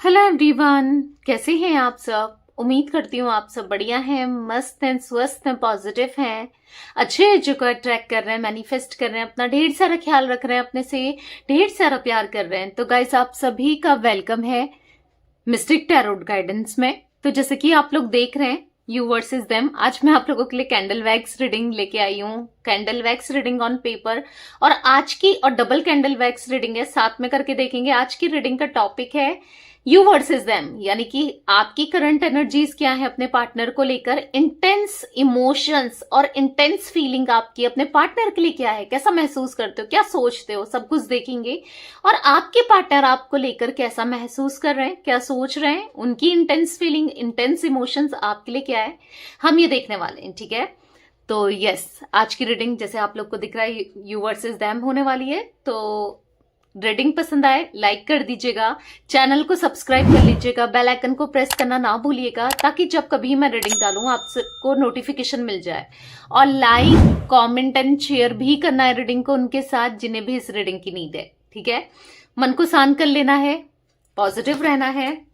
Hello everyone, कैसे हैं आप सब। उम्मीद करती हूँ आप सब बढ़िया हैं, मस्त हैं, स्वस्थ हैं, पॉजिटिव हैं, अच्छे एजो को अट्रैक्ट कर रहे हैं, मैनिफेस्ट कर रहे हैं, अपना ढेर सारा ख्याल रख रहे हैं, अपने से ढेर सारा प्यार कर रहे हैं। तो गाइस, आप सभी का वेलकम है मिस्टिक टैरोट गाइडेंस में। तो जैसे कि आप लोग देख रहे हैं यू वर्सेस देम, आज मैं आप लोगों के लिए कैंडल वैक्स रीडिंग लेके आई हूँ। Candle wax reading on paper, और आज की और डबल कैंडल वैक्स रीडिंग है, साथ में करके देखेंगे। आज की रीडिंग का टॉपिक है यू वर्सेस देम, यानी कि आपकी करंट एनर्जीज क्या है अपने पार्टनर को लेकर, इंटेंस इमोशंस और इंटेंस फीलिंग आपकी अपने पार्टनर के लिए क्या है, कैसा महसूस करते हो, क्या सोचते हो, सब कुछ देखेंगे। और आपके पार्टनर आपको लेकर कैसा महसूस कर रहे हैं, क्या सोच रहे हैं, उनकी इंटेंस फीलिंग, इंटेंस इमोशंस आपके लिए क्या है, हम ये देखने वाले हैं। ठीक है, तो यस, आज की रीडिंग जैसे आप लोग को दिख रहा है यू वर्सेस देम होने वाली है। तो रीडिंग पसंद आए लाइक कर दीजिएगा, चैनल को सब्सक्राइब कर लीजिएगा, बेल आइकन को प्रेस करना ना भूलिएगा, ताकि जब कभी मैं रीडिंग डालूं आपको नोटिफिकेशन मिल जाए। और लाइक, कमेंट एंड शेयर भी करना है रीडिंग को उनके साथ जिन्हें भी इस रीडिंग की नीड है। ठीक है, मन को शांत कर लेना है, पॉजिटिव रहना है,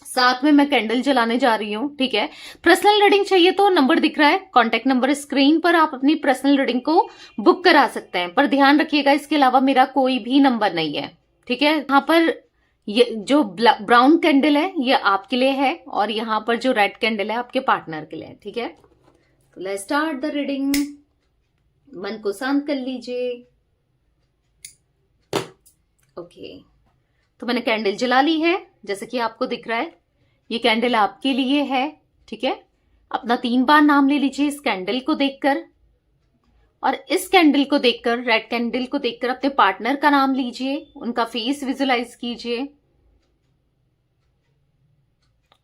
साथ में मैं कैंडल जलाने जा रही हूँ। ठीक है, पर्सनल रीडिंग चाहिए तो नंबर दिख रहा है, कॉन्टेक्ट नंबर स्क्रीन पर, आप अपनी पर्सनल रीडिंग को बुक करा सकते हैं। पर ध्यान रखिएगा, इसके अलावा मेरा कोई भी नंबर नहीं है। ठीक है, यहाँ पर ये जो ब्राउन कैंडल है ये आपके लिए है, और यहाँ पर जो रेड कैंडल है आपके पार्टनर के लिए है। ठीक है, तो लेट्स स्टार्ट द रीडिंग। मन को शांत कर लीजिए। ओके, तो मैंने कैंडल जला ली है, जैसे कि आपको दिख रहा है ये कैंडल आपके लिए है। ठीक है, अपना 3 बार नाम ले लीजिए इस कैंडल को देखकर, और इस कैंडल को देखकर, रेड कैंडल को देखकर अपने पार्टनर का नाम लीजिए, उनका फेस विजुलाइज कीजिए।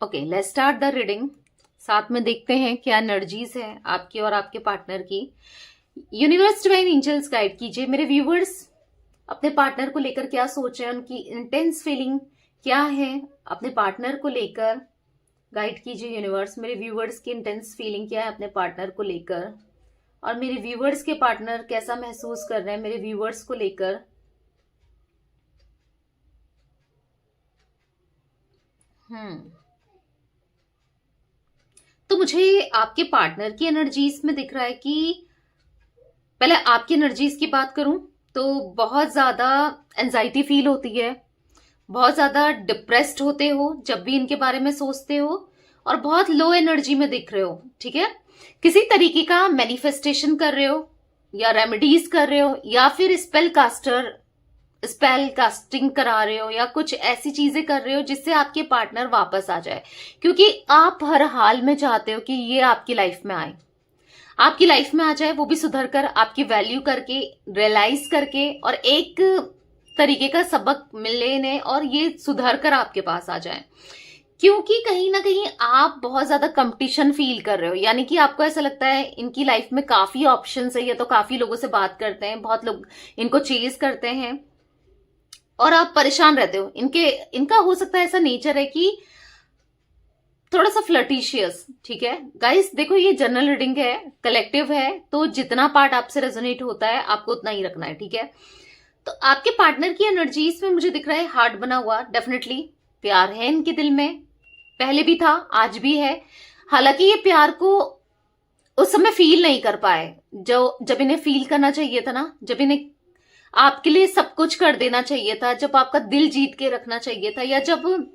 Okay, let's start the reading. साथ में देखते हैं क्या एनर्जीज है आपकी और आपके पार्टनर की। यूनिवर्स डिवाइन एंजल्स गाइड कीजिए मेरे व्यूवर्स, अपने पार्टनर को लेकर क्या सोच रहे हैं, उनकी इंटेंस फीलिंग क्या है अपने पार्टनर को लेकर। गाइड कीजिए यूनिवर्स, मेरे व्यूवर्स की इंटेंस फीलिंग क्या है अपने पार्टनर को लेकर, और मेरे व्यूवर्स के पार्टनर कैसा महसूस कर रहे हैं मेरे व्यूवर्स को लेकर। तो मुझे आपके पार्टनर की एनर्जीज में दिख रहा है कि पहले आपकी एनर्जीज की बात करूं तो बहुत ज्यादा एंजाइटी फील होती है, बहुत ज्यादा डिप्रेस्ड होते हो जब भी इनके बारे में सोचते हो, और बहुत लो एनर्जी में दिख रहे हो। ठीक है, किसी तरीके का मैनिफेस्टेशन कर रहे हो, या रेमेडीज कर रहे हो, या फिर स्पेल कास्टिंग करा रहे हो, या कुछ ऐसी चीजें कर रहे हो जिससे आपके पार्टनर वापस आ जाए, क्योंकि आप हर हाल में चाहते हो कि ये आपकी लाइफ में आए, आपकी लाइफ में आ जाए, वो भी सुधर कर, आपकी वैल्यू करके, रियलाइज करके, और एक तरीके का सबक मिले इन्हें, और ये सुधर कर आपके पास आ जाए। क्योंकि कहीं ना कहीं आप बहुत ज्यादा कंपटीशन फील कर रहे हो, यानी कि आपको ऐसा लगता है इनकी लाइफ में काफी ऑप्शंस है, या तो काफी लोगों से बात करते हैं, बहुत लोग इनको चेज करते हैं, और आप परेशान रहते हो। इनका हो सकता है ऐसा नेचर है कि थोड़ा सा फ्लर्टिशियस। ठीक है गाइस, देखो ये जनरल रीडिंग है, कलेक्टिव है, तो जितना पार्ट आपसे रेजोनेट होता है आपको उतना ही रखना है। ठीक है, तो आपके पार्टनर की एनर्जीज में मुझे दिख रहा है हार्ट बना हुआ, डेफिनेटली प्यार है इनके दिल में, पहले भी था आज भी है। हालांकि ये प्यार को उस समय फील नहीं कर पाए जब इन्हें फील करना चाहिए था ना, जब इन्हें आपके लिए सब कुछ कर देना चाहिए था, जब आपका दिल जीत के रखना चाहिए था, या जब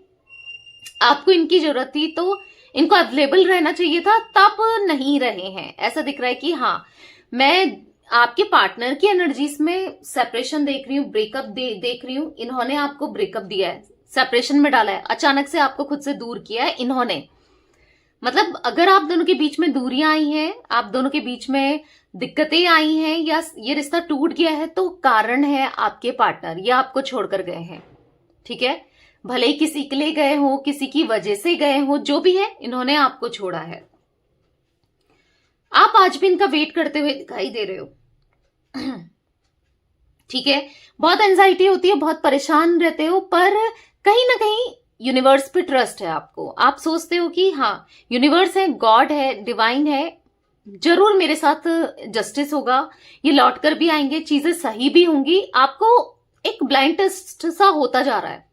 आपको इनकी जरूरत थी तो इनको अवेलेबल रहना चाहिए था, तब नहीं रहे हैं। ऐसा दिख रहा है कि हाँ, मैं आपके पार्टनर की एनर्जीज में सेपरेशन देख रही हूँ, ब्रेकअप देख रही हूँ। इन्होंने आपको ब्रेकअप दिया है, सेपरेशन में डाला है, अचानक से आपको खुद से दूर किया है इन्होंने। मतलब अगर आप दोनों के बीच में दूरियां आई हैं, आप दोनों के बीच में दिक्कतें आई हैं, या ये रिश्ता टूट गया है, तो कारण है आपके पार्टनर, ये आपको छोड़कर गए हैं। ठीक है, भले ही किसी के लिए गए हो, किसी की वजह से गए हो, जो भी है, इन्होंने आपको छोड़ा है। आप आज भी इनका वेट करते हुए दिखाई दे रहे हो। ठीक है, बहुत एंजाइटी होती है, बहुत परेशान रहते हो, पर कहीं ना कहीं यूनिवर्स पे ट्रस्ट है आपको। आप सोचते हो कि हाँ, यूनिवर्स है, गॉड है, डिवाइन है, जरूर मेरे साथ जस्टिस होगा, ये लौट कर भी आएंगे, चीजें सही भी होंगी। आपको एक ब्लाइंड टेस्ट सा होता जा रहा है।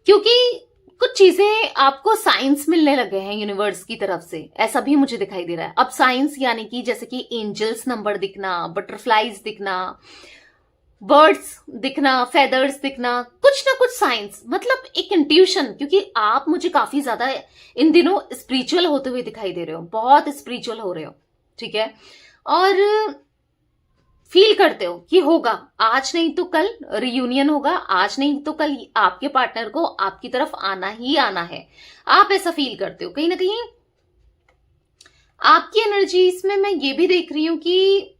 क्योंकि कुछ चीजें आपको साइंस मिलने लगे हैं यूनिवर्स की तरफ से, ऐसा भी मुझे दिखाई दे रहा है। अब साइंस यानी कि जैसे कि एंजल्स नंबर दिखना, बटरफ्लाईज दिखना, बर्ड्स दिखना, फेदर्स दिखना, कुछ ना कुछ साइंस, मतलब एक इंट्यूशन। क्योंकि आप मुझे काफी ज्यादा इन दिनों स्पिरिचुअल होते हुए दिखाई दे रहे हो, बहुत स्पिरिचुअल हो रहे हो, ठीक है, और फील करते हो कि होगा, आज नहीं तो कल रियूनियन होगा, आज नहीं तो कल आपके पार्टनर को आपकी तरफ आना ही आना है। आप ऐसा फील करते हो। कहीं ना कहीं आपकी एनर्जीज में मैं ये भी देख रही हूं कि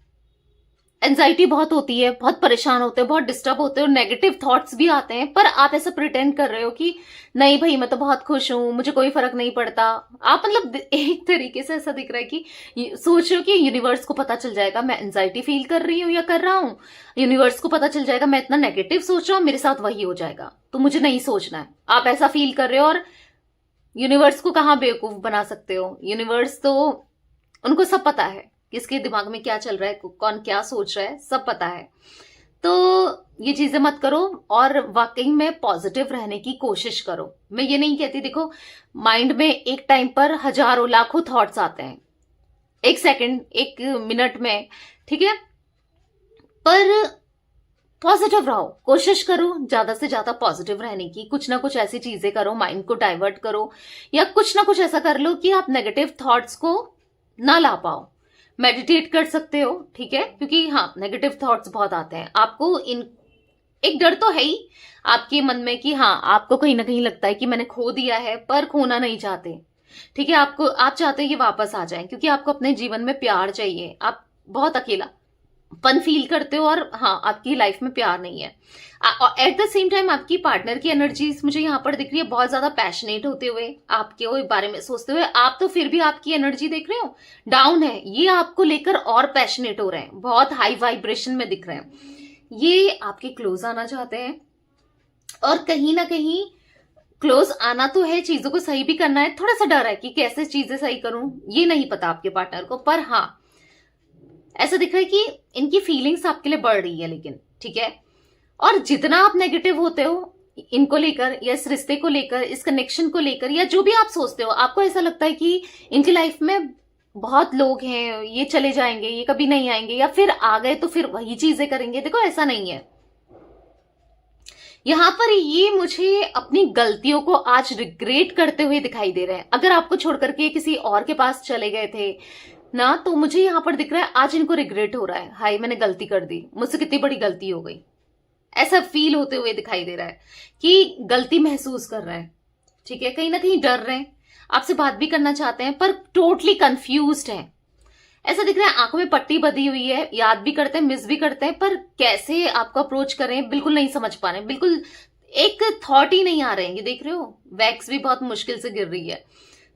एंजाइटी बहुत होती है, बहुत परेशान होते हो, बहुत डिस्टर्ब होते हो, नेगेटिव थॉट्स भी आते हैं, पर आप ऐसा प्रिटेंड कर रहे हो कि नहीं भाई मैं तो बहुत खुश हूं, मुझे कोई फर्क नहीं पड़ता। आप मतलब एक तरीके से ऐसा दिख रहा है कि सोच रहे हो कि यूनिवर्स को पता चल जाएगा मैं एंजाइटी फील कर रही हूं या कर रहा हूं, यूनिवर्स को पता चल जाएगा मैं इतना नेगेटिव सोच रहा हूं, मेरे साथ वही हो जाएगा, तो मुझे नहीं सोचना है। आप ऐसा फील कर रहे हो, और यूनिवर्स को कहाँ बेवकूफ बना सकते हो। यूनिवर्स तो उनको सब पता है किसके दिमाग में क्या चल रहा है, कौन क्या सोच रहा है, सब पता है। तो ये चीजें मत करो, और वाकई में पॉजिटिव रहने की कोशिश करो। मैं ये नहीं कहती, देखो माइंड में एक टाइम पर हजारों लाखों थॉट्स आते हैं, एक सेकंड एक मिनट में, ठीक है, पर पॉजिटिव रहो, कोशिश करो ज्यादा से ज्यादा पॉजिटिव रहने की। कुछ ना कुछ ऐसी चीजें करो, माइंड को डाइवर्ट करो, या कुछ ना कुछ ऐसा कर लो कि आप नेगेटिव थॉट्स को ना ला पाओ। मेडिटेट कर सकते हो, ठीक है, क्योंकि हाँ नेगेटिव थॉट्स बहुत आते हैं आपको। इन एक डर तो है ही आपके मन में कि हाँ आपको कहीं ना कहीं लगता है कि मैंने खो दिया है, पर खोना नहीं चाहते, ठीक है, आप चाहते हो कि वापस आ जाए, क्योंकि आपको अपने जीवन में प्यार चाहिए। आप बहुत अकेलापन फील करते हो, और हाँ आपकी लाइफ में प्यार नहीं है। एट द सेम टाइम आपकी पार्टनर की एनर्जीज मुझे यहाँ पर दिख रही है बहुत ज्यादा पैशनेट होते हुए, आपके बारे में सोचते हुए। आप तो फिर भी आपकी एनर्जी देख रहे हो डाउन है, ये आपको लेकर और पैशनेट हो रहे हैं, बहुत हाई वाइब्रेशन में दिख रहे हैं। ये आपके क्लोज आना चाहते हैं, और कहीं ना कहीं क्लोज आना तो है, चीजों को सही भी करना है, थोड़ा सा डर है कि कैसे चीजें सही करूं, ये नहीं पता आपके पार्टनर को। पर हाँ ऐसा दिख रहा है कि इनकी फीलिंग्स आपके लिए बढ़ रही है, लेकिन ठीक है, और जितना आप नेगेटिव होते हो इनको लेकर, या इस रिश्ते को लेकर, इस कनेक्शन को लेकर, या जो भी आप सोचते हो, आपको ऐसा लगता है कि इनकी लाइफ में बहुत लोग हैं, ये चले जाएंगे, ये कभी नहीं आएंगे, या फिर आ गए तो फिर वही चीजें करेंगे। देखो ऐसा नहीं है, यहां पर ये मुझे अपनी गलतियों को आज रिग्रेट करते हुए दिखाई दे रहे हैं। अगर आपको छोड़ करके किसी और के पास चले गए थे ना, तो मुझे यहां पर दिख रहा है आज इनको रिग्रेट हो रहा है, हाय मैंने गलती कर दी, मुझसे कितनी बड़ी गलती हो गई, ऐसा फील होते हुए दिखाई दे रहा है कि गलती महसूस कर रहे हैं, ठीक है, कहीं ना कहीं डर रहे हैं, आपसे बात भी करना चाहते हैं पर टोटली कंफ्यूज्ड हैं। ऐसा दिख रहा है आंखों में पट्टी बंधी हुई है, याद भी करते हैं, मिस भी करते हैं, पर कैसे आपको अप्रोच करें बिल्कुल नहीं समझ पा रहे हैं, बिल्कुल एक थॉट ही नहीं आ रहे हैं। ये देख रहे हो वैक्स भी बहुत मुश्किल से गिर रही है।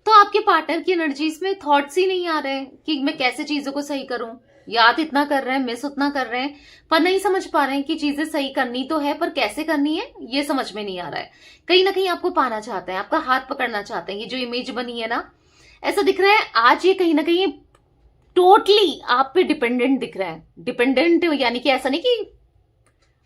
तो आपके पार्टनर की एनर्जीज में थॉट्स ही नहीं आ रहे हैं कि मैं कैसे चीजों को सही करूं। याद इतना कर रहे हैं, मिस उतना कर रहे हैं, पर नहीं समझ पा रहे हैं कि चीजें सही करनी तो है, पर कैसे करनी है ये समझ में नहीं आ रहा है। कहीं ना कहीं आपको पाना चाहते हैं, आपका हाथ पकड़ना चाहते हैं। ये जो इमेज बनी है ना, ऐसा दिख रहा है आज ये कहीं ना कहीं टोटली आप पे डिपेंडेंट दिख रहा है। डिपेंडेंट यानी कि ऐसा नहीं कि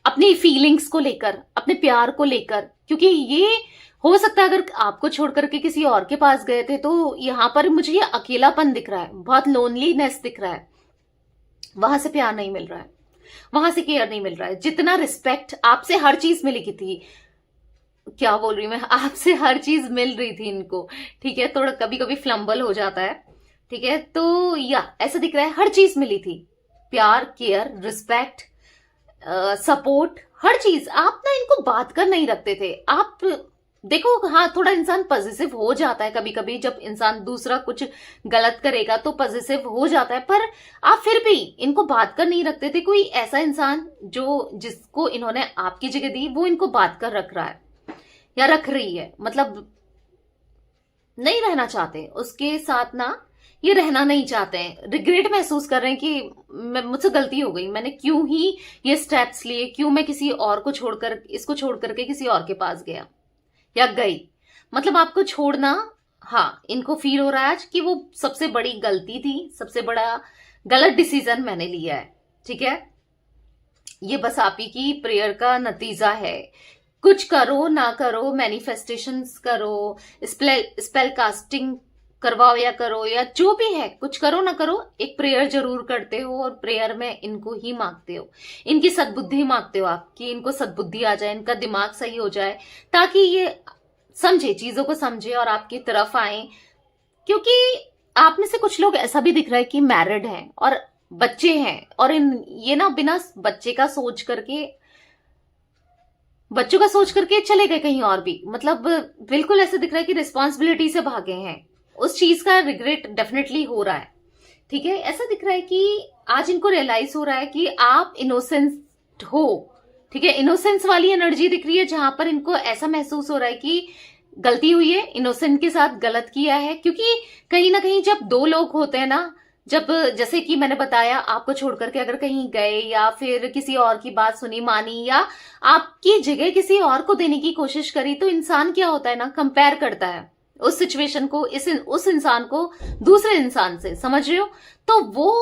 अपनी फीलिंग्स को लेकर, अपने प्यार को लेकर, क्योंकि ये हो सकता है अगर आपको छोड़ करके किसी और के पास गए थे तो यहां पर मुझे ये अकेलापन दिख रहा है, बहुत लोनलीनेस दिख रहा है। वहां से प्यार नहीं मिल रहा है, वहां से केयर नहीं मिल रहा है, जितना रिस्पेक्ट आपसे हर चीज मिली की थी, क्या बोल रही हूं मैं, आपसे हर चीज मिल रही थी इनको, ठीक है, थोड़ा कभी कभी फ्लम्बल हो जाता है, ठीक है, तो या ऐसा दिख रहा है हर चीज मिली थी, प्यार, केयर, रिस्पेक्ट, सपोर्ट, हर चीज। आप ना इनको बात कर नहीं रखते थे। आप देखो हाँ थोड़ा इंसान पॉजिटिव हो जाता है कभी कभी, जब इंसान दूसरा कुछ गलत करेगा तो पॉजिटिव हो जाता है, पर आप फिर भी इनको बात कर नहीं रखते थे। कोई ऐसा इंसान जो जिसको इन्होंने आपकी जगह दी वो इनको बात कर रख रहा है या रख रही है, मतलब नहीं रहना चाहते उसके साथ ना, ये रहना नहीं चाहते हैं, रिग्रेट महसूस कर रहे हैं कि मुझसे गलती हो गई, मैंने क्यों ही ये स्टेप्स लिए, क्यों मैं किसी और को छोड़कर, इसको छोड़ करके किसी और के पास गया या गई। मतलब आपको छोड़ना, हाँ इनको फील हो रहा है आज कि वो सबसे बड़ी गलती थी, सबसे बड़ा गलत डिसीजन मैंने लिया है, ठीक है। ये बस आप ही की प्रेयर का नतीजा है कुछ करो ना करो, मैनिफेस्टेशंस करो, स्पेल कास्टिंग करवाओ या करो, या जो भी है, कुछ करो ना करो, एक प्रेयर जरूर करते हो, और प्रेयर में इनको ही मांगते हो, इनकी सद्बुद्धि मांगते हो आप, कि इनको सद्बुद्धि आ जाए, इनका दिमाग सही हो जाए, ताकि ये समझे, चीजों को समझे और आपकी तरफ आए। क्योंकि आप में से कुछ लोग ऐसा भी दिख रहा है कि मैरिड हैं और बच्चे हैं, और ये ना बिना बच्चों का सोच करके चले गए कहीं और भी, मतलब बिल्कुल ऐसा दिख रहा है कि रिस्पॉन्सिबिलिटी से भागे हैं, उस चीज का रिग्रेट डेफिनेटली हो रहा है। ठीक है, ऐसा दिख रहा है कि आज इनको रियलाइज हो रहा है कि आप इनोसेंट हो। ठीक है, इनोसेंस वाली एनर्जी दिख रही है, जहां पर इनको ऐसा महसूस हो रहा है कि गलती हुई है, इनोसेंट के साथ गलत किया है। क्योंकि कहीं ना कहीं जब दो लोग होते हैं ना, जब जैसे कि मैंने बताया, आपको छोड़ करके अगर कहीं गए, या फिर किसी और की बात सुनी मानी, या आपकी जगह किसी और को देने की कोशिश करी, तो इंसान क्या होता है ना, कंपेयर करता है उस सिचुएशन को, उस इंसान को दूसरे इंसान से, समझ रहे हो? तो वो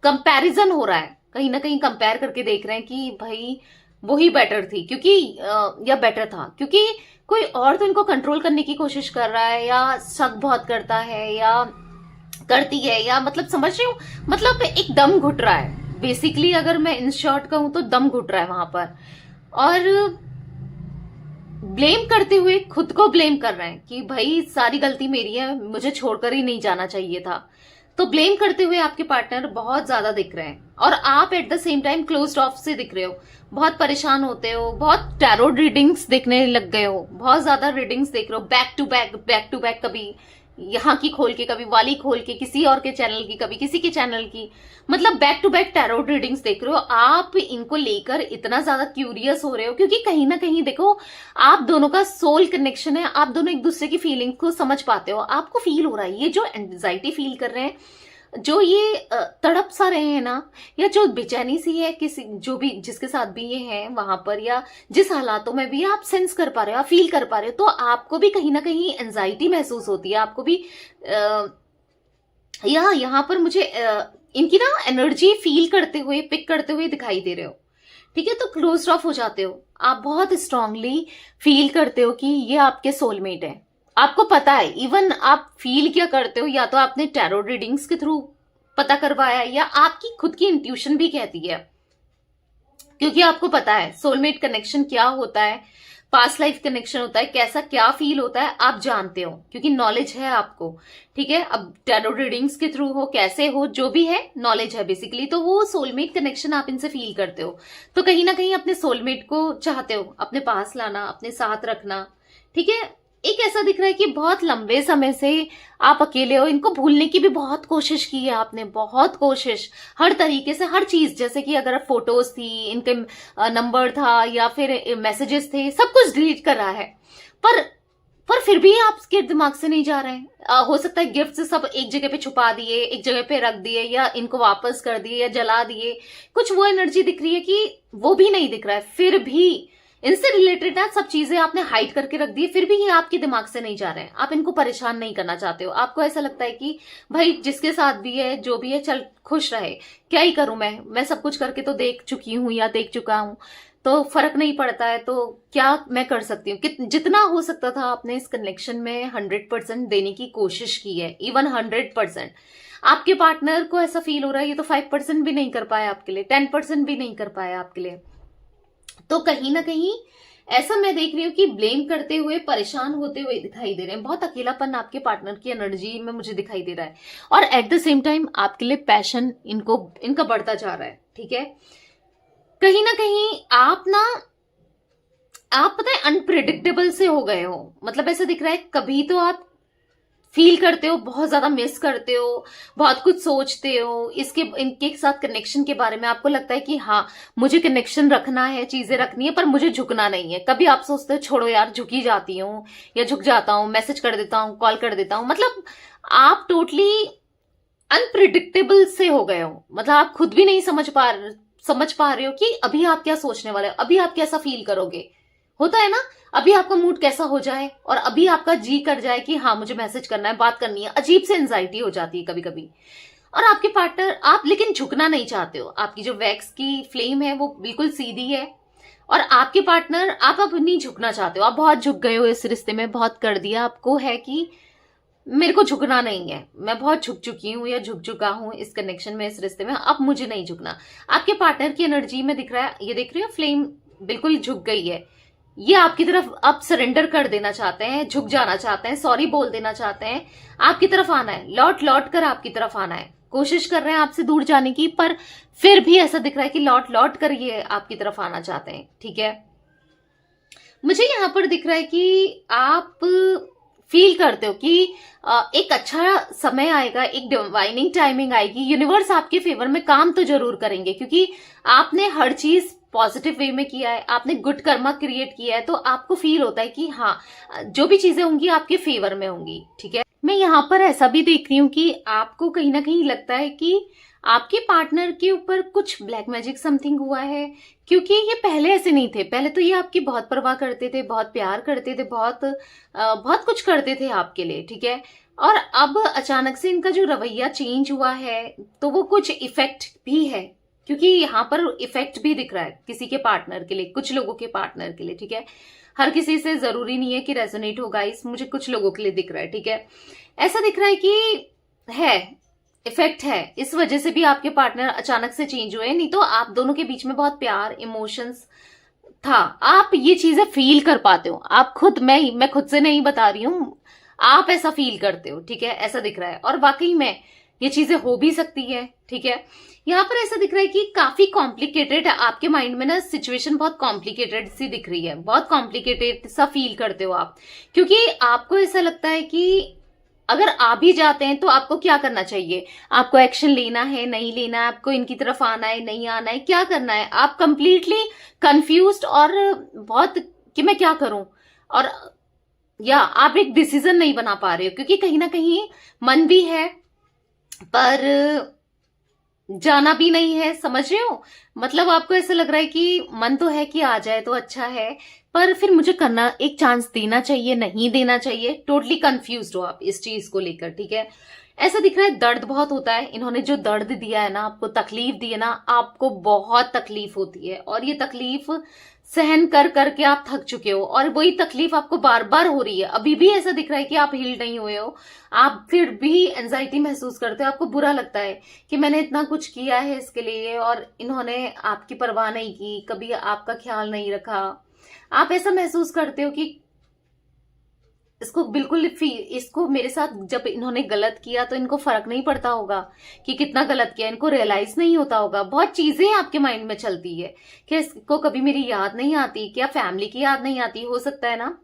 कंपैरिजन हो रहा है, कहीं ना कहीं कंपेयर करके देख रहे हैं कि भाई वो ही बेटर थी, क्योंकि या बेटर था, क्योंकि कोई और तो इनको कंट्रोल करने की कोशिश कर रहा है, या शक बहुत करता है, या करती है, या मतलब समझ रही हूँ, मतलब एक दम घुट रहा है बेसिकली, अगर मैं इन शॉर्ट कहूं तो दम घुट रहा है वहां पर, और ब्लेम करते हुए खुद को ब्लेम कर रहे हैं कि भाई सारी गलती मेरी है, मुझे छोड़कर ही नहीं जाना चाहिए था। तो ब्लेम करते हुए आपके पार्टनर बहुत ज्यादा दिख रहे हैं, और आप at the same time closed of से दिख रहे हो, बहुत परेशान होते हो, बहुत टैरो रीडिंग्स देखने लग गए हो, बहुत ज्यादा रीडिंग्स देख रहे हो, बैक टू बैक, कभी यहाँ की खोल के, कभी वाली खोल के, किसी और के चैनल की, कभी किसी के चैनल की, मतलब back to back tarot readings देख रहे हो। आप इनको लेकर इतना ज्यादा क्यूरियस हो रहे हो, क्योंकि कहीं ना कहीं देखो, आप दोनों का सोल कनेक्शन है, आप दोनों एक दूसरे की फीलिंग को समझ पाते हो, आपको फील हो रहा है, ये जो एंजाइटी फील कर रहे हैं, जो ये तड़प सा रहे हैं ना, या जो बेचैनी सी है किसी, जो भी जिसके साथ भी ये हैं वहां पर, या जिस हालातों में भी आप सेंस कर पा रहे हो, आप फील कर पा रहे हो, तो आपको भी कहीं ना कहीं एंजाइटी महसूस होती है, आपको भी यहाँ पर मुझे इनकी ना एनर्जी फील करते हुए, पिक करते हुए दिखाई दे रहे हो। ठीक है, तो क्लोज ऑफ हो जाते हो आप, बहुत स्ट्रांगली फील करते हो कि ये आपके सोलमेट है, आपको पता है। इवन आप फील क्या करते हो, या तो आपने टैरो रीडिंग्स के थ्रू पता करवाया, या आपकी खुद की इंट्यूशन भी कहती है, क्योंकि आपको पता है सोलमेट कनेक्शन क्या होता है, पास्ट लाइफ कनेक्शन होता है, कैसा क्या फील होता है, आप जानते हो, क्योंकि नॉलेज है आपको। ठीक है, अब टैरो रीडिंग्स के थ्रू हो, कैसे हो, जो भी है, नॉलेज है बेसिकली, तो वो सोलमेट कनेक्शन आप इनसे फील करते हो, तो कहीं ना कहीं अपने सोलमेट को चाहते हो अपने पास लाना, अपने साथ रखना। ठीक है, एक ऐसा दिख रहा है कि बहुत लंबे समय से आप अकेले हो, इनको भूलने की भी बहुत कोशिश की है आपने, बहुत कोशिश, हर तरीके से, हर चीज, जैसे कि अगर फोटोज थी, इनके नंबर था, या फिर मैसेजेस थे, सब कुछ डिलीट कर रहा है, पर फिर भी आपके दिमाग से नहीं जा रहे हैं। हो सकता है गिफ्ट सब एक जगह पे छुपा दिए, एक जगह पे रख दिए, या इनको वापस कर दिए, या जला दिए, कुछ वो एनर्जी दिख रही है कि वो भी नहीं दिख रहा है, फिर भी इनसे रिलेटेड ना सब चीजें आपने हाइड करके रख दी, फिर भी ये आपके दिमाग से नहीं जा रहे हैं, आप इनको परेशान नहीं करना चाहते हो, आपको ऐसा लगता है कि भाई जिसके साथ भी है, जो भी है, चल खुश रहे, क्या ही करूं मैं सब कुछ करके तो देख चुकी हूं, या देख चुका हूं, तो फर्क नहीं पड़ता है, तो क्या मैं कर सकती हूँ। जितना हो सकता था आपने इस कनेक्शन में 100% देने की कोशिश की है, इवन 100%। आपके पार्टनर को ऐसा फील हो रहा है ये तो 5% भी नहीं कर पाया आपके लिए, 10% भी नहीं कर पाया आपके लिए। तो कहीं ना कहीं ऐसा मैं देख रही हूँ कि ब्लेम करते हुए, परेशान होते हुए दिखाई दे रहे हैं, बहुत अकेलापन आपके पार्टनर की एनर्जी में मुझे दिखाई दे रहा है, और एट द सेम टाइम आपके लिए पैशन इनका बढ़ता जा रहा है। ठीक है, कहीं ना कहीं आप पता है अनप्रिडिक्टेबल से हो गए हो, मतलब ऐसा दिख रहा है, कभी तो आप फील करते हो, बहुत ज्यादा मिस करते हो, बहुत कुछ सोचते हो, इनके साथ कनेक्शन के बारे में आपको लगता है कि हाँ मुझे कनेक्शन रखना है, चीजें रखनी है, पर मुझे झुकना नहीं है। कभी आप सोचते हो छोड़ो यार, झुकी जाती हूँ, या झुक जाता हूँ, मैसेज कर देता हूँ, कॉल कर देता हूँ, मतलब आप टोटली अनप्रिडिक्टेबल से हो गए हो, मतलब आप खुद भी नहीं समझ पा रहे हो कि अभी आप क्या सोचने वाले हो, अभी आप कैसा फील करोगे। होता है ना, अभी आपका मूड कैसा हो जाए, और अभी आपका जी कर जाए कि हाँ मुझे मैसेज करना है, बात करनी है, अजीब से एंजाइटी हो जाती है कभी कभी। और आपके पार्टनर, आप लेकिन झुकना नहीं चाहते हो, आपकी जो वैक्स की फ्लेम है वो बिल्कुल सीधी है, और आपके पार्टनर, आप अब नहीं झुकना चाहते हो, आप बहुत झुक गए हो इस रिश्ते में, बहुत कर दिया आपको है कि मेरे को झुकना नहीं है, मैं बहुत झुक चुकी हूं या झुक चुका हूं इस कनेक्शन में, इस रिश्ते में, अब मुझे नहीं झुकना। आपके पार्टनर की एनर्जी में दिख रहा है, ये देख रही हो फ्लेम बिल्कुल झुक गई है, ये आपकी तरफ अब सरेंडर कर देना चाहते हैं, झुक जाना चाहते हैं, सॉरी बोल देना चाहते हैं, आपकी तरफ आना है, लौट लौट कर आपकी तरफ आना है, कोशिश कर रहे हैं आपसे दूर जाने की, पर फिर भी ऐसा दिख रहा है कि लौट लौट कर ये आपकी तरफ आना चाहते हैं। ठीक है, मुझे यहां पर दिख रहा है कि आप फील करते हो कि एक अच्छा समय आएगा, एक डिवाइनिंग टाइमिंग आएगी, यूनिवर्स आपके फेवर में काम तो जरूर करेंगे, क्योंकि आपने हर चीज पॉजिटिव वे में किया है, आपने गुड कर्मा क्रिएट किया है, तो आपको फील होता है कि हाँ, जो भी चीजें होंगी आपके फेवर में होंगी। ठीक है, मैं यहाँ पर ऐसा भी देख रही हूँ कि आपको कहीं ना कहीं लगता है कि आपके पार्टनर के ऊपर कुछ ब्लैक मैजिक समथिंग हुआ है, क्योंकि ये पहले ऐसे नहीं थे। पहले तो ये आपकी बहुत परवाह करते थे, बहुत प्यार करते थे, बहुत कुछ करते थे आपके लिए। ठीक है, और अब अचानक से इनका जो रवैया चेंज हुआ है, तो वो कुछ इफेक्ट भी है, क्योंकि यहाँ पर इफेक्ट भी दिख रहा है किसी के पार्टनर के लिए, कुछ लोगों के पार्टनर के लिए। ठीक है, हर किसी से जरूरी नहीं है कि रेजोनेट होगा, इस मुझे कुछ लोगों के लिए दिख रहा है। ठीक है, ऐसा दिख रहा है कि है इफेक्ट है, इस वजह से भी आपके पार्टनर अचानक से चेंज हुए, नहीं तो आप दोनों के बीच में बहुत प्यार, इमोशंस था, आप ये चीजें फील कर पाते हो, आप खुद, मैं खुद से नहीं बता रही हूं, आप ऐसा फील करते हो। ठीक है, ऐसा दिख रहा है, और वाकई में ये चीजें हो भी सकती है। ठीक है, यहाँ पर ऐसा दिख रहा है कि काफी कॉम्प्लिकेटेड है आपके माइंड में ना, सिचुएशन बहुत कॉम्प्लिकेटेड सी दिख रही है, बहुत कॉम्प्लिकेटेड सा फील करते हो आप, क्योंकि आपको ऐसा लगता है कि अगर आ भी जाते हैं तो आपको क्या करना चाहिए, आपको एक्शन लेना है, नहीं लेना है, आपको इनकी तरफ आना है, नहीं आना है, क्या करना है, आप कंप्लीटली कंफ्यूज्ड और बहुत कि मैं क्या करूं, और या आप एक डिसीजन नहीं बना पा रहे हो, क्योंकि कहीं ना कहीं मन भी है पर जाना भी नहीं है, समझ रहे हो, मतलब आपको ऐसा लग रहा है कि मन तो है कि आ जाए तो अच्छा है, पर फिर मुझे करना, एक चांस देना चाहिए, नहीं देना चाहिए, टोटली कंफ्यूज्ड हो आप इस चीज को लेकर। ठीक है, ऐसा दिख रहा है दर्द बहुत होता है, इन्होंने जो दर्द दिया है ना, आपको तकलीफ दी है ना, आपको बहुत तकलीफ होती है, और ये तकलीफ सहन कर करके आप थक चुके हो, और वही तकलीफ आपको बार बार हो रही है, अभी भी ऐसा दिख रहा है कि आप हील नहीं हुए हो, आप फिर भी एंजाइटी महसूस करते हो, आपको बुरा लगता है कि मैंने इतना कुछ किया है इसके लिए और इन्होंने आपकी परवाह नहीं की, कभी आपका ख्याल नहीं रखा, आप ऐसा महसूस करते हो कि इसको बिल्कुल इसको मेरे साथ जब इन्होंने गलत किया तो इनको फर्क नहीं पड़ता होगा कि कितना गलत किया, इनको रियलाइज नहीं होता होगा, बहुत चीजें आपके माइंड में चलती है कि इसको कभी मेरी याद नहीं आती, क्या फैमिली की याद नहीं आती, हो सकता है ना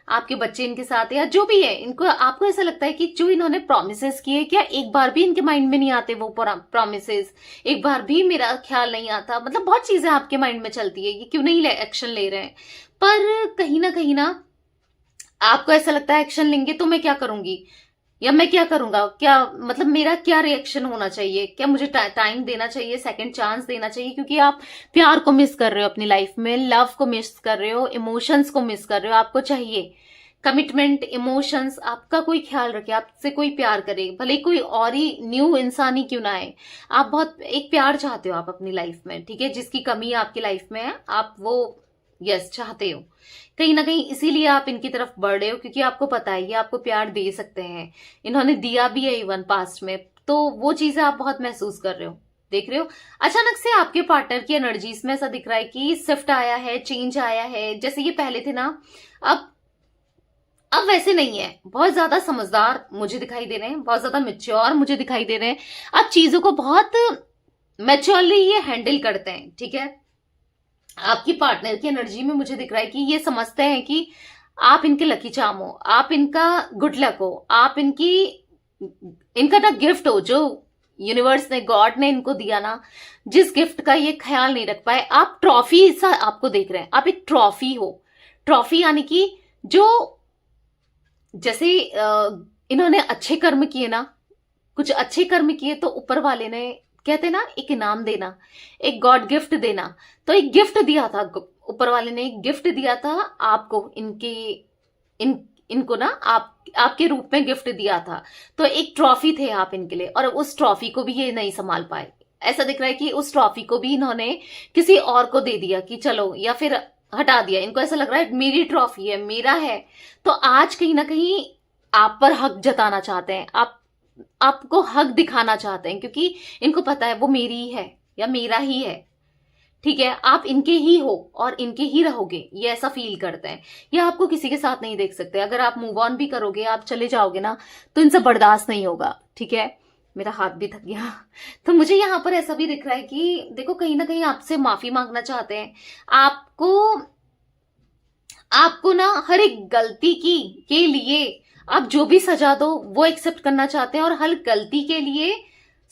आपके बच्चे इनके साथ या जो भी है, इनको आपको ऐसा लगता है कि जो इन्होंने प्रोमिसेस किए, क्या एक बार भी इनके माइंड में नहीं आते वो प्रोमिसेस, एक बार भी मेरा ख्याल नहीं आता, मतलब बहुत चीजें आपके माइंड में चलती है, ये क्यों नहीं एक्शन ले रहे हैं, पर कहीं ना आपको ऐसा लगता है एक्शन लेंगे तो मैं क्या करूंगी या मैं क्या करूंगा, क्या मतलब मेरा क्या रिएक्शन होना चाहिए, क्या मुझे टाइम देना चाहिए, सेकंड चांस देना चाहिए, क्योंकि आप प्यार को मिस कर रहे हो अपनी लाइफ में, लव को मिस कर रहे हो, इमोशंस को मिस कर रहे हो, आपको चाहिए कमिटमेंट, इमोशंस, आपका कोई ख्याल रखे, आपसे कोई प्यार करे, भले कोई और ही न्यू इंसान ही क्यों ना आए, आप बहुत एक प्यार चाहते हो आप अपनी लाइफ में। ठीक है, जिसकी कमी आपकी लाइफ में है आप वो यस चाहते हो, कहीं ना कहीं इसीलिए आप इनकी तरफ बढ़ रहे हो, क्योंकि आपको पता है ये आपको प्यार दे सकते हैं, इन्होंने दिया भी है इवन पास्ट में, तो वो चीजें आप बहुत महसूस कर रहे हो, देख रहे हो। अचानक से आपके पार्टनर की एनर्जीज में ऐसा दिख रहा है कि शिफ्ट आया है, चेंज आया है, जैसे ये पहले थे ना, अब वैसे नहीं है, बहुत ज्यादा समझदार मुझे दिखाई दे रहे हैं, बहुत ज्यादा मेच्योर मुझे दिखाई दे रहे हैं, अब चीजों को बहुत मेच्योरली ये हैंडल करते हैं। ठीक है, आपकी पार्टनर की एनर्जी में मुझे दिख रहा है कि ये समझते हैं कि आप इनके लकी चार्म हो, आप इनका गुड लक हो, आप इनका ना गिफ्ट हो, जो यूनिवर्स ने, गॉड ने इनको दिया ना, जिस गिफ्ट का ये ख्याल नहीं रख पाए, आप ट्रॉफी सा आपको देख रहे हैं, आप एक ट्रॉफी हो, ट्रॉफी यानी कि जो जैसे इन्होंने अच्छे कर्म किए ना, कुछ अच्छे कर्म किए तो ऊपर वाले ने, कहते ना एक इनाम देना, एक गॉड गिफ्ट देना, तो एक गिफ्ट दिया था ऊपर वाले ने, एक गिफ्ट दिया था आपको, इनको ना आपके रूप में गिफ्ट दिया था, तो एक ट्रॉफी थे आप इनके लिए, और उस ट्रॉफी को भी ये नहीं संभाल पाए, ऐसा दिख रहा है कि उस ट्रॉफी को भी इन्होंने किसी और को दे दिया कि चलो, या फिर हटा दिया, इनको ऐसा लग रहा है मेरी ट्रॉफी है, मेरा है। तो आज कहीं ना कहीं आप पर हक जताना चाहते हैं, आपको हक दिखाना चाहते हैं, क्योंकि इनको पता है वो मेरी ही है या मेरा ही है। ठीक है, आप इनके ही हो और इनके ही रहोगे, ये ऐसा फील करते हैं। ये आपको किसी के साथ नहीं देख सकते। अगर आप मूव ऑन भी करोगे, आप चले जाओगे ना, तो इनसे बर्दाश्त नहीं होगा। ठीक है, मेरा हाथ भी थक गया। तो मुझे यहां पर ऐसा भी दिख रहा है कि देखो कहीं ना कहीं आपसे माफी मांगना चाहते हैं। आपको आपको ना हर एक गलती के लिए आप जो भी सजा दो वो एक्सेप्ट करना चाहते हैं, और हर गलती के लिए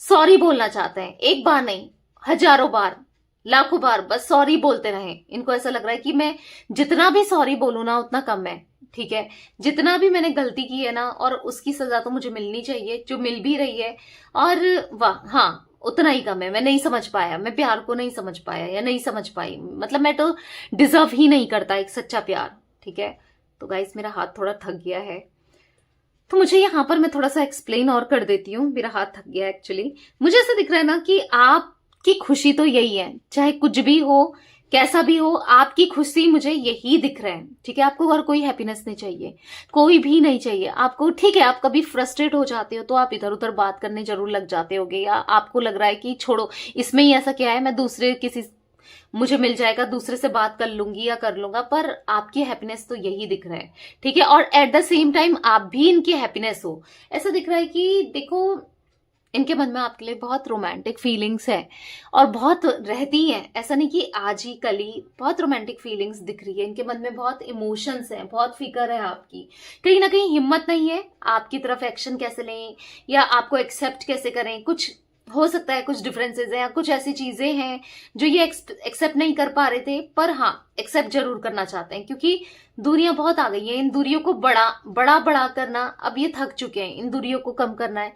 सॉरी बोलना चाहते हैं। एक बार नहीं, हजारों बार, लाखों बार बस सॉरी बोलते रहें। इनको ऐसा लग रहा है कि मैं जितना भी सॉरी बोलूं ना उतना कम है। ठीक है, जितना भी मैंने गलती की है ना, और उसकी सजा तो मुझे मिलनी चाहिए, जो मिल भी रही है। और वाह, हाँ, उतना ही कम है। मैं नहीं समझ पाया, मैं प्यार को नहीं समझ पाया या नहीं समझ पाई, मतलब मैं तो डिजर्व ही नहीं करता एक सच्चा प्यार। ठीक है, तो गाइस मेरा हाथ थोड़ा थक गया है, तो मुझे यहां पर मैं थोड़ा सा एक्सप्लेन और कर देती हूँ। मेरा हाथ थक गया एक्चुअली। मुझे ऐसा दिख रहा है ना कि आपकी खुशी तो यही है, चाहे कुछ भी हो, कैसा भी हो, आपकी खुशी मुझे यही दिख रहा है। ठीक है, आपको और कोई हैप्पीनेस नहीं चाहिए, कोई भी नहीं चाहिए आपको। ठीक है, आप कभी फ्रस्ट्रेट हो जाते हो तो आप इधर उधर बात करने जरूर लग जाते होगे, या आपको लग रहा है कि छोड़ो, इसमें ही ऐसा क्या है, मैं दूसरे किसी, मुझे मिल जाएगा, दूसरे से बात कर लूंगी या कर लूंगा। पर आपकी हैप्पीनेस तो यही दिख रहा है। ठीक है, और एट द सेम टाइम आप भी इनकी हैप्पीनेस हो। ऐसा दिख रहा है कि देखो इनके मन में आपके लिए बहुत रोमांटिक फीलिंग्स है, और बहुत रहती हैं। ऐसा नहीं कि आज ही कल ही, बहुत रोमांटिक फीलिंग्स दिख रही है इनके मन में, बहुत इमोशंस हैं, बहुत फिक्र है आपकी। कहीं ना कहीं हिम्मत नहीं है आपकी तरफ एक्शन कैसे लें या आपको एक्सेप्ट कैसे करें। कुछ हो सकता है कुछ डिफरेंसेस हैं या कुछ ऐसी चीजें हैं जो ये एक्सेप्ट नहीं कर पा रहे थे, पर हाँ एक्सेप्ट जरूर करना चाहते हैं, क्योंकि दूरियां बहुत आ गई हैं। इन दूरियों को बड़ा करना, अब ये थक चुके हैं। इन दूरियों को कम करना है,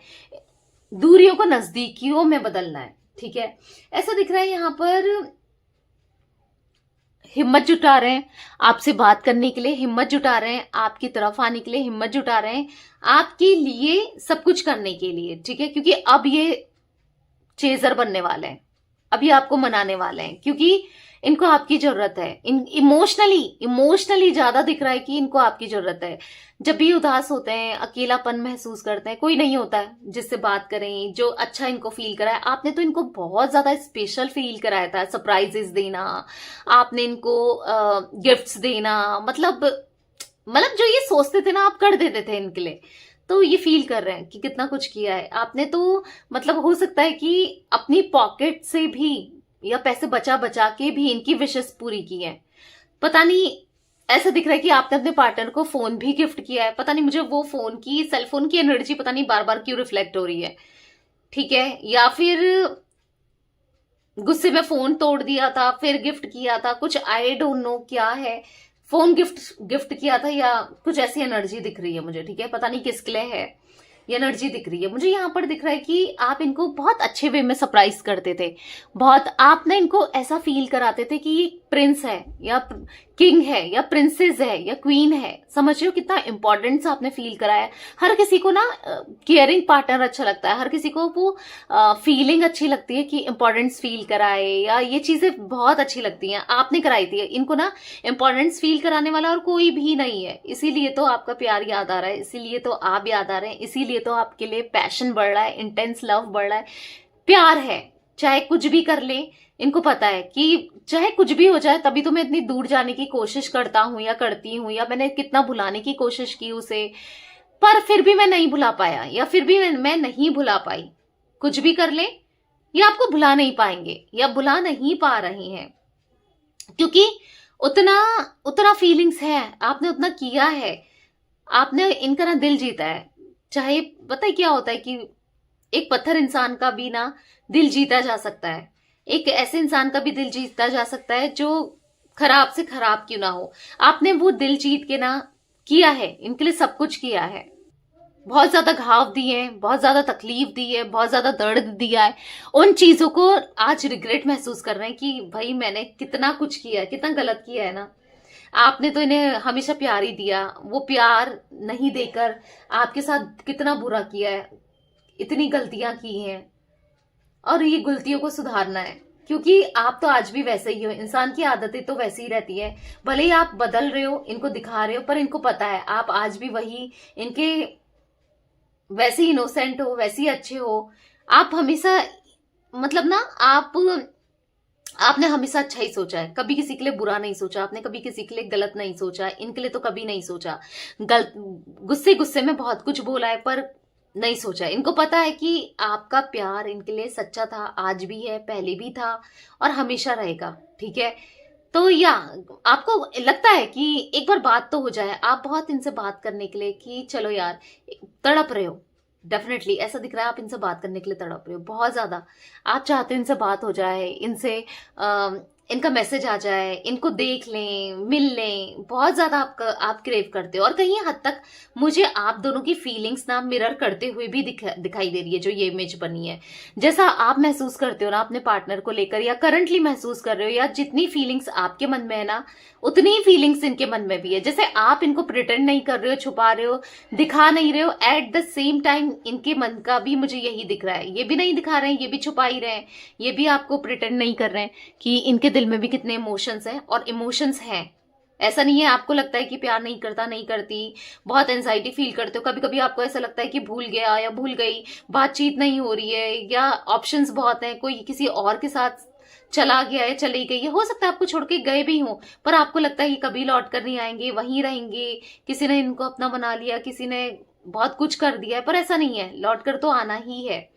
दूरियों को नजदीकियों में बदलना है। ठीक है, ऐसा दिख रहा है यहां पर हिम्मत जुटा रहे हैं आपसे बात करने के लिए, हिम्मत जुटा रहे हैं आपकी तरफ आने के लिए, हिम्मत जुटा रहे हैं आपके लिए सब कुछ करने के लिए। ठीक है, क्योंकि अब ये चेजर बनने वाले हैं, अभी आपको मनाने वाले हैं, क्योंकि इनको आपकी जरूरत है। इमोशनली ज्यादा दिख रहा है कि इनको आपकी जरूरत है। जब भी उदास होते हैं, अकेलापन महसूस करते हैं, कोई नहीं होता है जिससे बात करें, जो अच्छा इनको फील कराए। आपने तो इनको बहुत ज्यादा स्पेशल फील कराया था, सरप्राइजेस देना, आपने इनको गिफ्ट्स देना, मतलब जो ये सोचते थे ना आप कर देते थे इनके लिए। तो ये फील कर रहे हैं कि कितना कुछ किया है आपने। तो मतलब हो सकता है कि अपनी पॉकेट से भी या पैसे बचा बचा के भी इनकी विशेस पूरी की है। पता नहीं, ऐसा दिख रहा है कि आपने अपने पार्टनर को फोन भी गिफ्ट किया है। पता नहीं मुझे वो फोन की, सेलफोन की एनर्जी पता नहीं बार बार क्यों रिफ्लेक्ट हो रही है। ठीक है, या फिर गुस्से में फोन तोड़ दिया था फिर गिफ्ट किया था, कुछ आई डोंट नो क्या है। फोन गिफ्ट किया था या कुछ ऐसी एनर्जी दिख रही है मुझे। ठीक है, पता नहीं किसके लिए है ये एनर्जी दिख रही है मुझे। यहां पर दिख रहा है कि आप इनको बहुत अच्छे वे में सरप्राइज करते थे, बहुत आपने इनको ऐसा फील कराते थे कि ये प्रिंस है या किंग है या प्रिंसेस है या क्वीन है। समझ रहे हो कितना इंपॉर्टेंस आपने फील कराया। हर किसी को ना केयरिंग पार्टनर अच्छा लगता है, हर किसी को वो फीलिंग अच्छी लगती है कि इंपॉर्टेंस फील कराए, या ये चीजें बहुत अच्छी लगती हैं। आपने कराई थी इनको ना, इंपॉर्टेंस फील कराने वाला और कोई भी नहीं है। इसीलिए तो आपका प्यार याद आ रहा है, इसीलिए तो आप याद आ रहे हैं, इसीलिए तो आपके लिए पैशन बढ़ रहा है, इंटेंस लव बढ़ रहा है। प्यार है, चाहे कुछ भी कर ले। इनको पता है कि चाहे कुछ भी हो जाए, तभी तो मैं इतनी दूर जाने की कोशिश करता हूं या करती हूं, या मैंने कितना भुलाने की कोशिश की उसे, पर फिर भी मैं नहीं भुला पाया, या फिर भी मैं नहीं भुला पाई। कुछ भी कर ले, ये आपको भुला नहीं पाएंगे या भुला नहीं पा रही हैं, क्योंकि उतना फीलिंग्स है, आपने उतना किया है, आपने इनका ना दिल जीता है। चाहे पता है क्या होता है कि एक पत्थर इंसान का भी ना दिल जीता जा सकता है, एक ऐसे इंसान का भी दिल जीता जा सकता है जो खराब से खराब क्यों ना हो। आपने वो दिल जीत के ना किया है, इनके लिए सब कुछ किया है, बहुत ज्यादा घाव दिए हैं, बहुत ज्यादा तकलीफ दी है, बहुत ज्यादा दर्द दिया है। उन चीजों को आज रिग्रेट महसूस कर रहे हैं कि भाई मैंने कितना कुछ किया है, कितना गलत किया है ना। आपने तो इन्हें हमेशा प्यार ही दिया, वो प्यार नहीं देकर आपके साथ कितना बुरा किया है, इतनी गलतियां की हैं, और ये गलतियों को सुधारना है। क्योंकि आप तो आज भी वैसे ही हो, इंसान की आदतें तो वैसी ही रहती है। भले ही आप बदल रहे हो, इनको दिखा रहे हो, पर इनको पता है आप आज भी वही इनके वैसे ही इनोसेंट हो, वैसे ही अच्छे हो। आप हमेशा मतलब ना आपने हमेशा अच्छा ही सोचा है, कभी किसी के लिए बुरा नहीं सोचा, आपने कभी किसी के लिए गलत नहीं सोचा, इनके लिए तो कभी नहीं सोचा। गलत गुस्से गुस्से में बहुत कुछ बोला है पर नहीं सोचा। इनको पता है कि आपका प्यार इनके लिए सच्चा था, आज भी है, पहले भी था और हमेशा रहेगा। ठीक है, तो या आपको लगता है कि एक बार बात तो हो जाए, आप बहुत इनसे बात करने के लिए कि चलो यार, तड़प रहे हो। डेफिनेटली ऐसा दिख रहा है आप इनसे बात करने के लिए तड़प रहे हो बहुत ज्यादा। आप चाहते हो इनसे बात हो जाए, इनसे इनका मैसेज आ जाए, इनको देख लें, मिल लें, बहुत ज्यादा आप क्रेव करते हो। और कहीं हद तक मुझे आप दोनों की फीलिंग्स ना मिरर करते हुए भी दिखाई दे रही है, जो ये इमेज बनी है। जैसा आप महसूस करते हो ना अपने पार्टनर को लेकर, या करंटली महसूस कर रहे हो, या जितनी फीलिंग्स आपके मन में है ना, उतनी ही फीलिंग्स इनके मन में भी है। जैसे आप इनको प्रिटेंड नहीं कर रहे हो, छुपा रहे हो, दिखा नहीं रहे हो, एट द सेम टाइम इनके मन का भी मुझे यही दिख रहा है। ये भी नहीं दिखा रहे हैं, ये भी छुपा ही रहे हैं, ये भी आपको प्रिटेंड नहीं कर रहे हैं कि इनके दिल में भी कितने इमोशंस हैं। और इमोशंस हैं, ऐसा नहीं है आपको लगता है कि प्यार नहीं करता, नहीं करती, बहुत एंजाइटी फील करते हो, कभी कभी आपको ऐसा लगता है कि भूल गया या भूल गई, बातचीत नहीं हो रही है, या ऑप्शंस बहुत हैं, कोई किसी और के साथ चला गया है, चली गई है, हो सकता है आपको छोड़ के गए भी हों, पर आपको लगता है कि कभी लौट कर नहीं आएंगे, वहीं रहेंगे, किसी ने इनको अपना बना लिया, किसी ने बहुत कुछ कर दिया है। पर ऐसा नहीं है, लौट कर तो आना ही है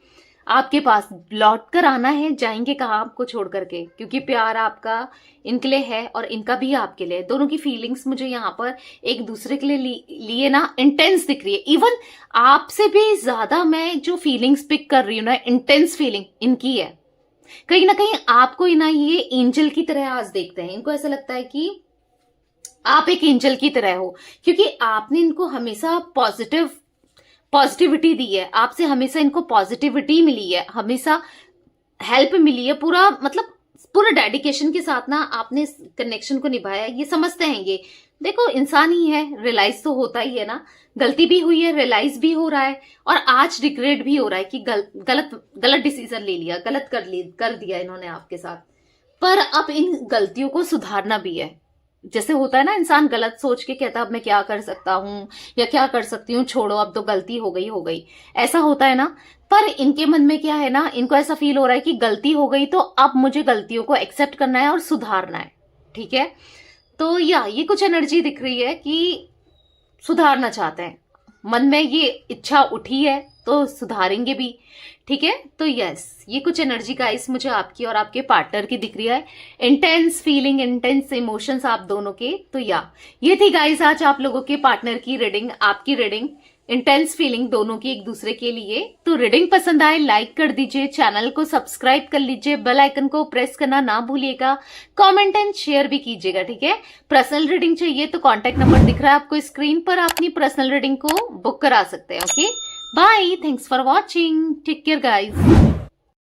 आपके पास, लौट कर आना है। जाएंगे कहाँ आपको छोड़ करके, क्योंकि प्यार आपका इनके लिए है और इनका भी आपके लिए। दोनों की फीलिंग्स मुझे यहाँ पर एक दूसरे के लिए ना इंटेंस दिख रही है। इवन आपसे भी ज्यादा मैं जो फीलिंग्स पिक कर रही हूँ ना, इंटेंस फीलिंग इनकी है। कहीं ना कहीं आपको ना ये एंजल की तरह आज देखते हैं, इनको ऐसा लगता है कि आप एक एंजल की तरह हो, क्योंकि आपने इनको हमेशा पॉजिटिविटी दी है, आपसे हमेशा इनको पॉजिटिविटी मिली है, हमेशा हेल्प मिली है, पूरा मतलब पूरा डेडिकेशन के साथ ना आपने इस कनेक्शन को निभाया। ये समझते हैं, ये देखो इंसान ही है, रियलाइज तो होता ही है ना, गलती भी हुई है, रियलाइज भी हो रहा है, और आज रिग्रेट भी हो रहा है कि गलत डिसीजन ले लिया, गलत कर दिया इन्होंने आपके साथ। पर अब इन गलतियों को सुधारना भी है। जैसे होता है ना, इंसान गलत सोच के कहता है अब मैं क्या कर सकता हूं या क्या कर सकती हूँ, छोड़ो अब तो गलती हो गई, ऐसा होता है ना। पर इनके मन में क्या है ना, इनको ऐसा फील हो रहा है कि गलती हो गई तो अब मुझे गलतियों को एक्सेप्ट करना है और सुधारना है। ठीक है, तो ये कुछ एनर्जी दिख रही है कि सुधारना चाहते हैं, मन में ये इच्छा उठी है तो सुधारेंगे भी। ठीक है, तो यस, ये कुछ एनर्जी गाइस मुझे आपकी और आपके पार्टनर की दिख रही है, इंटेंस फीलिंग, इंटेंस इमोशंस आप दोनों के। तो ये थी गाइस आज आप लोगों के पार्टनर की रीडिंग, आपकी रीडिंग, इंटेंस फीलिंग दोनों की एक दूसरे के लिए। तो रीडिंग पसंद आए लाइक कर दीजिए, चैनल को सब्सक्राइब कर लीजिए, बेल आइकन को प्रेस करना ना भूलिएगा, कमेंट एंड शेयर भी कीजिएगा। ठीक है, पर्सनल रीडिंग चाहिए तो कॉन्टेक्ट नंबर दिख रहा है आपको स्क्रीन पर, अपनी पर्सनल रीडिंग को बुक करा सकते हैं। Okay, bye, thanks for watching, take care guys.